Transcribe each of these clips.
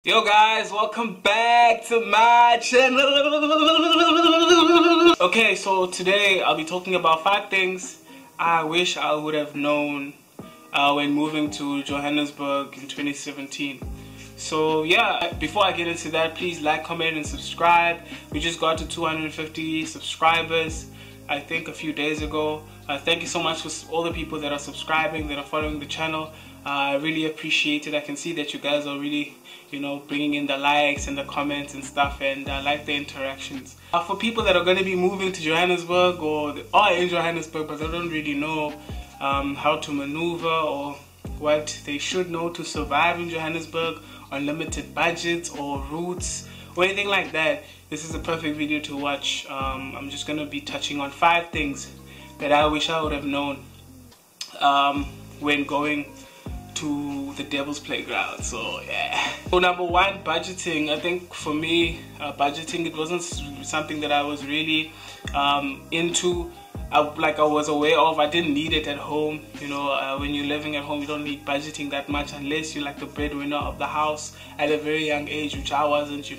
Yo guys, welcome back to my channel. Okay, so today I'll be talking about 5 things I wish I would have known when moving to Johannesburg in 2017. So yeah, before I get into that, please like, comment and subscribe. We just got to 250 subscribers I think a few days ago. Thank you so much for all the people that are subscribing, that are following the channel. I really appreciate it. I can see that you guys are really, bringing in the likes and the comments and stuff, and I like the interactions. For people that are going to be moving to Johannesburg or are in Johannesburg but they don't really know how to maneuver or what they should know to survive in Johannesburg on limited budgets or routes or anything like that, this is a perfect video to watch. I'm just going to be touching on 5 things that I wish I would have known when going to the devil's playground. So yeah. So number 1, budgeting. I think for me, budgeting, it wasn't something that I was really into. I was aware of. I didn't need it at home. When you're living at home, you don't need budgeting that much unless you're like the breadwinner of the house at a very young age, which I wasn't.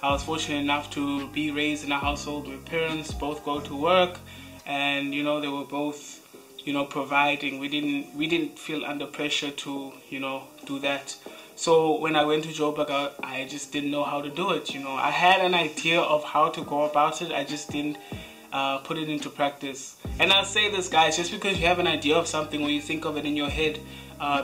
I was fortunate enough to be raised in a household where parents both go to work, and they were both providing. We didn't feel under pressure to do that. So when I went to Joburg, I just didn't know how to do it. I had an idea of how to go about it. I just didn't put it into practice. And I'll say this, guys, just because you have an idea of something or you think of it in your head,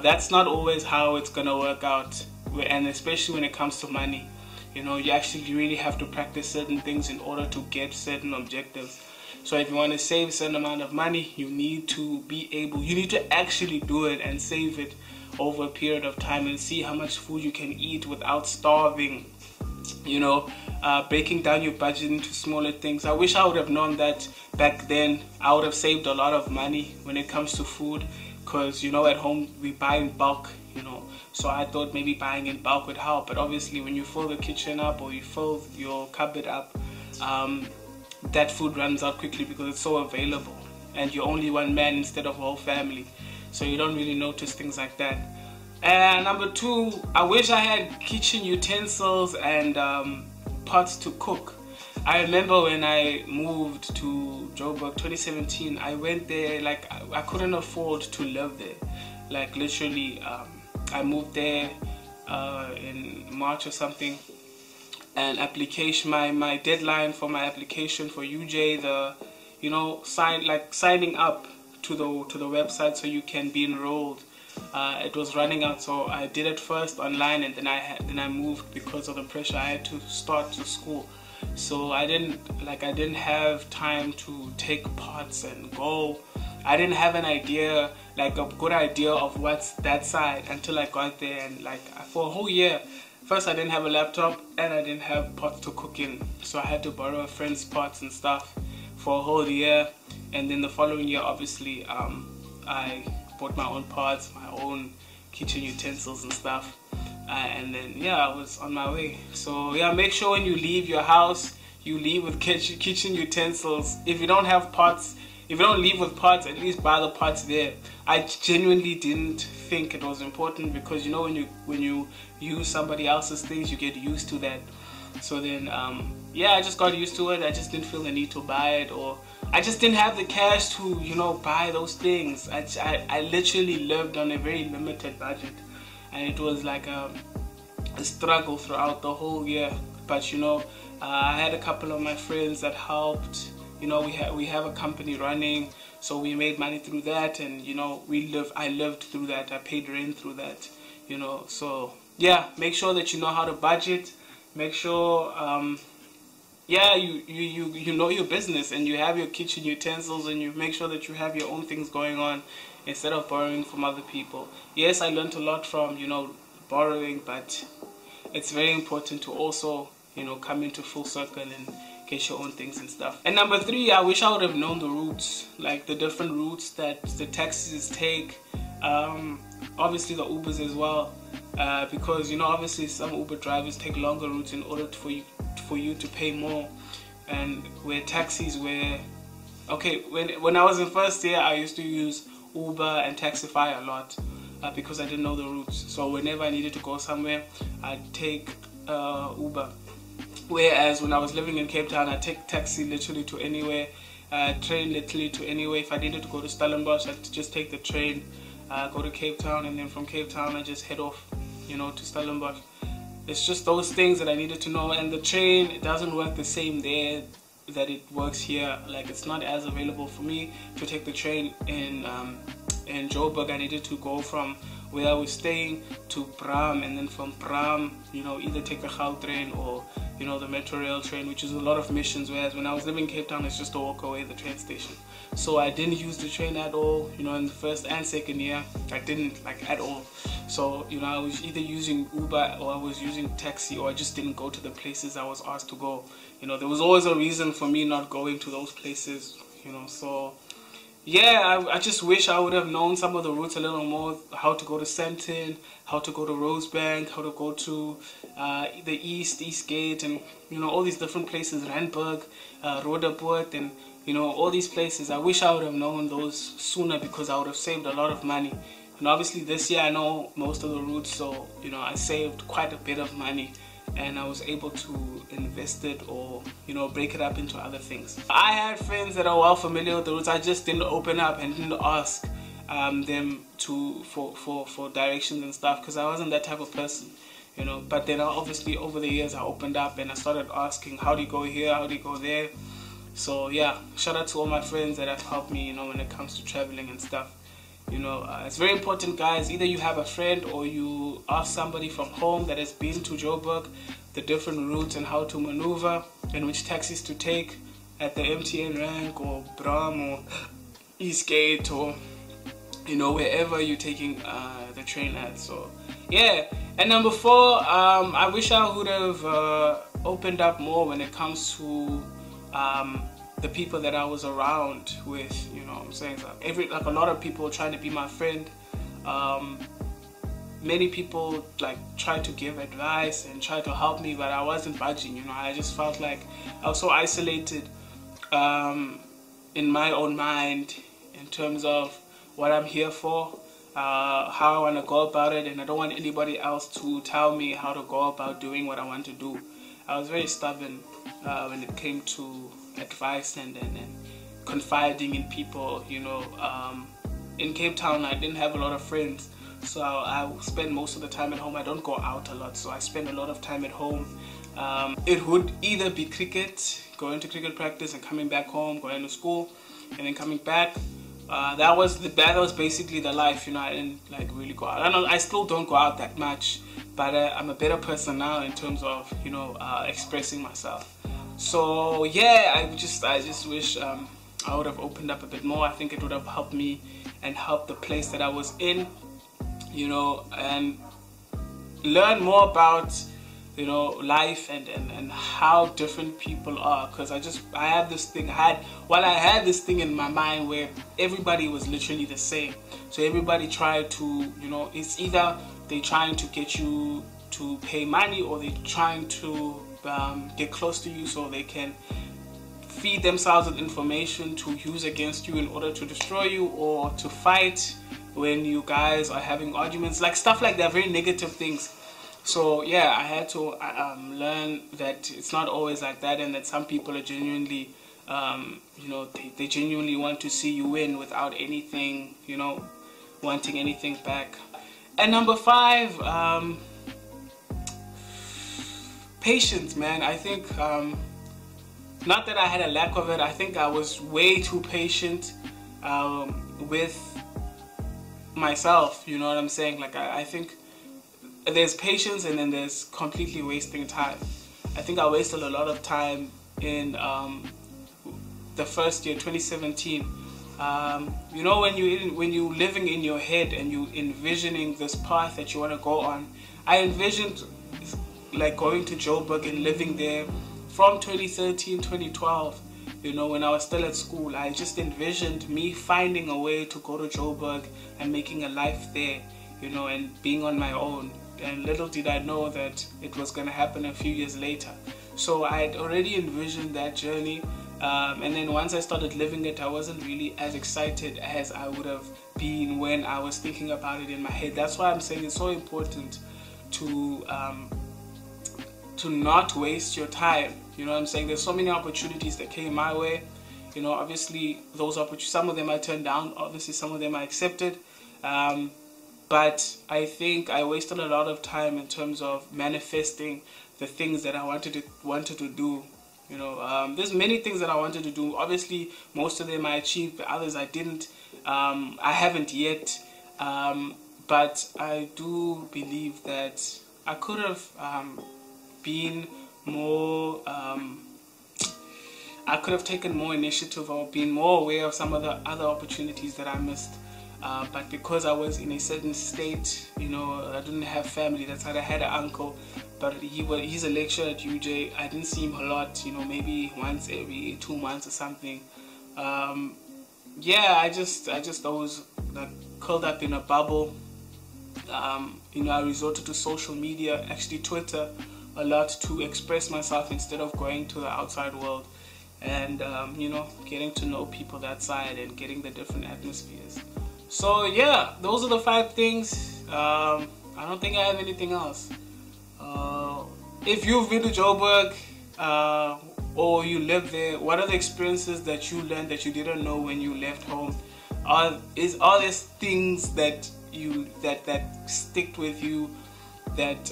that's not always how it's gonna work out. And especially when it comes to money, you actually really have to practice certain things in order to get certain objectives. So if you want to save a certain amount of money, you need to actually do it and save it over a period of time and see how much food you can eat without starving. Breaking down your budget into smaller things. I wish I would have known that back then. I would have saved a lot of money when it comes to food, because at home we buy in bulk, so I thought maybe buying in bulk would help. But obviously when you fill the kitchen up or you fill your cupboard up, that food runs out quickly because it's so available, and you're only one man instead of a whole family, so you don't really notice things like that. And number 2, I wish I had kitchen utensils and pots to cook. I remember when I moved to Joburg 2017, I went there, I couldn't afford to live there. Literally, I moved there in March or something, and my deadline for my application for UJ, signing up to the website so you can be enrolled, it was running out. So I did it first online, and then I moved because of the pressure. I had to start to school, so I didn't have time to take pots and go. I didn't have an idea, a good idea of what's that side until I got there. And for a whole year, first I didn't have a laptop and I didn't have pots to cook in, so I had to borrow a friend's pots and stuff for a whole year. And then the following year, obviously, I bought my own pots, my own kitchen utensils and stuff, and then I was on my way. So make sure when you leave your house, you leave with kitchen utensils. If you don't have pots, if you don't leave with pots, at least buy the pots there. I genuinely didn't think it was important, because when you use somebody else's things, you get used to that. So then I just got used to it. I just didn't feel the need to buy it, or I just didn't have the cash to buy those things. I literally lived on a very limited budget, and it was like a struggle throughout the whole year. But I had a couple of my friends that helped. We have a company running, so we made money through that, and I lived through that. I paid rent through that. So make sure that you know how to budget. Make sure you know your business, and you have your kitchen utensils, and you make sure that you have your own things going on instead of borrowing from other people. Yes, I learned a lot from borrowing, but it's very important to also come into full circle and get your own things and stuff. And number 3, I wish I would have known the routes, the different routes that the taxis take, obviously the Ubers as well, because obviously some Uber drivers take longer routes in order for you to pay more. And where taxis were when I was in first year, I used to use Uber and Taxify a lot, because I didn't know the routes. So whenever I needed to go somewhere, I'd take Uber. Whereas when I was living in Cape Town, I take taxi literally to anywhere, train literally to anywhere. If I needed to go to Stellenbosch, I'd just take the train, go to Cape Town, and then from Cape Town I just head off, you know, to Stellenbosch. It's just those things that I needed to know. And the train, it doesn't work the same there that it works here. Like, it's not as available for me to take the train in Joburg. I needed to go from where I was staying to Bram, and then from Bram, you know, either take the Gautrain or, you know, the Metro Rail train, which is a lot of missions. Whereas when I was living in Cape Town, it's just a walk away, the train station. So I didn't use the train at all, you know, in the first and second year. I didn't, like, at all. So, you know, I was either using Uber or I was using taxi, or I just didn't go to the places I was asked to go. You know, there was always a reason for me not going to those places, you know. So yeah, I just wish I would have known some of the routes a little more, how to go to Sandton, how to go to Rosebank, how to go to the East Gate, and, you know, all these different places, Randburg, Roodepoort, and, you know, all these places. I wish I would have known those sooner, because I would have saved a lot of money. And obviously this year I know most of the routes, so, you know, I saved quite a bit of money, and I was able to invest it, or, you know, break it up into other things. I had friends that are well familiar with the routes. I just didn't open up and didn't ask them for directions and stuff, because I wasn't that type of person, you know. But then obviously over the years I opened up and I started asking, how do you go here, how do you go there? So yeah, shout out to all my friends that have helped me, you know, when it comes to traveling and stuff. You know, it's very important, guys. Either you have a friend or you ask somebody from home that has been to Joburg, the different routes and how to maneuver, and which taxis to take at the MTN rank or Bram or Eastgate, or, you know, wherever you're taking the train at. So yeah. And number 4, I wish I would have opened up more when it comes to the people that I was around with, you know what I'm saying? Like a lot of people trying to be my friend. Many people like tried to give advice and try to help me, but I wasn't budging, you know. I just felt like I was so isolated in my own mind in terms of what I'm here for, how I want to go about it, and I don't want anybody else to tell me how to go about doing what I want to do. I was very stubborn when it came to advice and confiding in people, you know. In Cape Town I didn't have a lot of friends, so I spend most of the time at home. I don't go out a lot, so I spend a lot of time at home. It would either be cricket, going to cricket practice and coming back home, going to school and then coming back. That was basically the life, you know. I didn't like really go out. I still don't go out that much, but I'm a better person now in terms of, you know, expressing myself. So yeah, I just wish I would have opened up a bit more. I think it would have helped me and helped the place that I was in, you know, and learn more about, you know, life and how different people are. Because I had this thing in my mind where everybody was literally the same. So everybody tried to, you know, it's either they trying to get you to pay money, or they trying to get close to you so they can feed themselves with information to use against you in order to destroy you, or to fight when you guys are having arguments, like stuff like that, very negative things. So yeah, I had to learn that it's not always like that, and that some people are genuinely, you know, they genuinely want to see you win without anything, you know, wanting anything back. And number 5, patience, man. I think, not that I had a lack of it, I think I was way too patient with myself, you know what I'm saying? Like, I think there's patience and then there's completely wasting time. I think I wasted a lot of time in the first year, 2017. You know, when you living in your head and you envisioning this path that you want to go on. I envisioned like going to Joburg and living there from 2013, 2012. You know, when I was still at school, I just envisioned me finding a way to go to Joburg and making a life there, you know, and being on my own. And little did I know that it was going to happen a few years later. So I had already envisioned that journey, and then once I started living it, I wasn't really as excited as I would have been when I was thinking about it in my head. That's why I'm saying it's so important to to not waste your time. You know what I'm saying? There's so many opportunities that came my way. You know, obviously those opportunities, some of them I turned down, obviously some of them I accepted. But I think I wasted a lot of time in terms of manifesting the things that I wanted to do. You know, there's many things that I wanted to do. Obviously, most of them I achieved, but others I didn't. I haven't yet. But I do believe that I could have been more. I could have taken more initiative or been more aware of some of the other opportunities that I missed. But because I was in a certain state, you know, I didn't have family. That's why I had an uncle, but he's a lecturer at UJ. I didn't see him a lot, you know, maybe once every 2 months or something. Yeah, I just always like curled up in a bubble. You know, I resorted to social media, actually Twitter, a lot to express myself instead of going to the outside world and you know, getting to know people that side and getting the different atmospheres. So yeah, those are the 5 things. I don't think I have anything else. If you've been to Joburg or you live there, what are the experiences that you learned that you didn't know when you left home? Are there things that that stick with you, that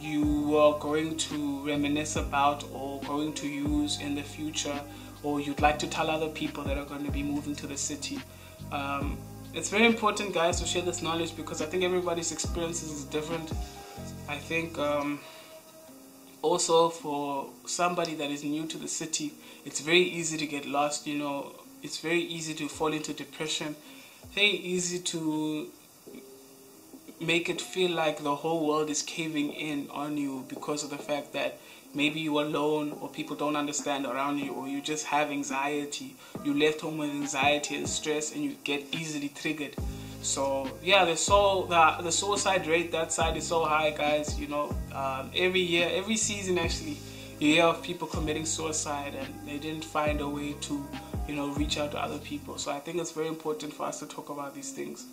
you are going to reminisce about or going to use in the future, or you'd like to tell other people that are going to be moving to the city? It's very important, guys, to share this knowledge, because I think everybody's experiences is different. I think also for somebody that is new to the city, it's very easy to get lost. You know, it's very easy to fall into depression, very easy to make it feel like the whole world is caving in on you because of the fact that maybe you're alone, or people don't understand around you, or you just have anxiety. You left home with anxiety and stress, and you get easily triggered. So yeah, the suicide rate that side is so high, guys. You know, every year, every season actually, you hear of people committing suicide and they didn't find a way to, you know, reach out to other people. So I think it's very important for us to talk about these things,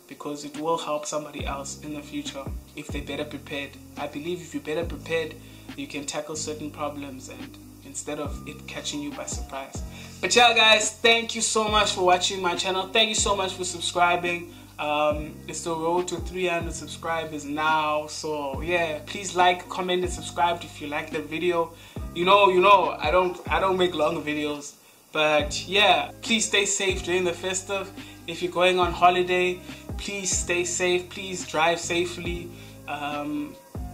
because it will help somebody else in the future if they're better prepared. I believe if you're better prepared, you can tackle certain problems, and instead of it catching you by surprise. But yeah, guys, thank you so much for watching my channel. Thank you so much for subscribing. It's the road to 300 subscribers now. So yeah, please like, comment, and subscribe if you like the video. You know, I don't make long videos. But yeah, please stay safe during the festive. If you're going on holiday, please stay safe. Please drive safely.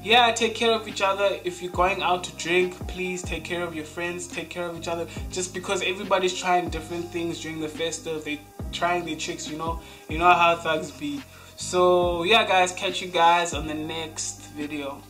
Yeah, take care of each other. If you're going out to drink, please take care of your friends, take care of each other. Just because everybody's trying different things during the festive, they trying their tricks, you know how thugs be. So yeah, guys, catch you guys on the next video.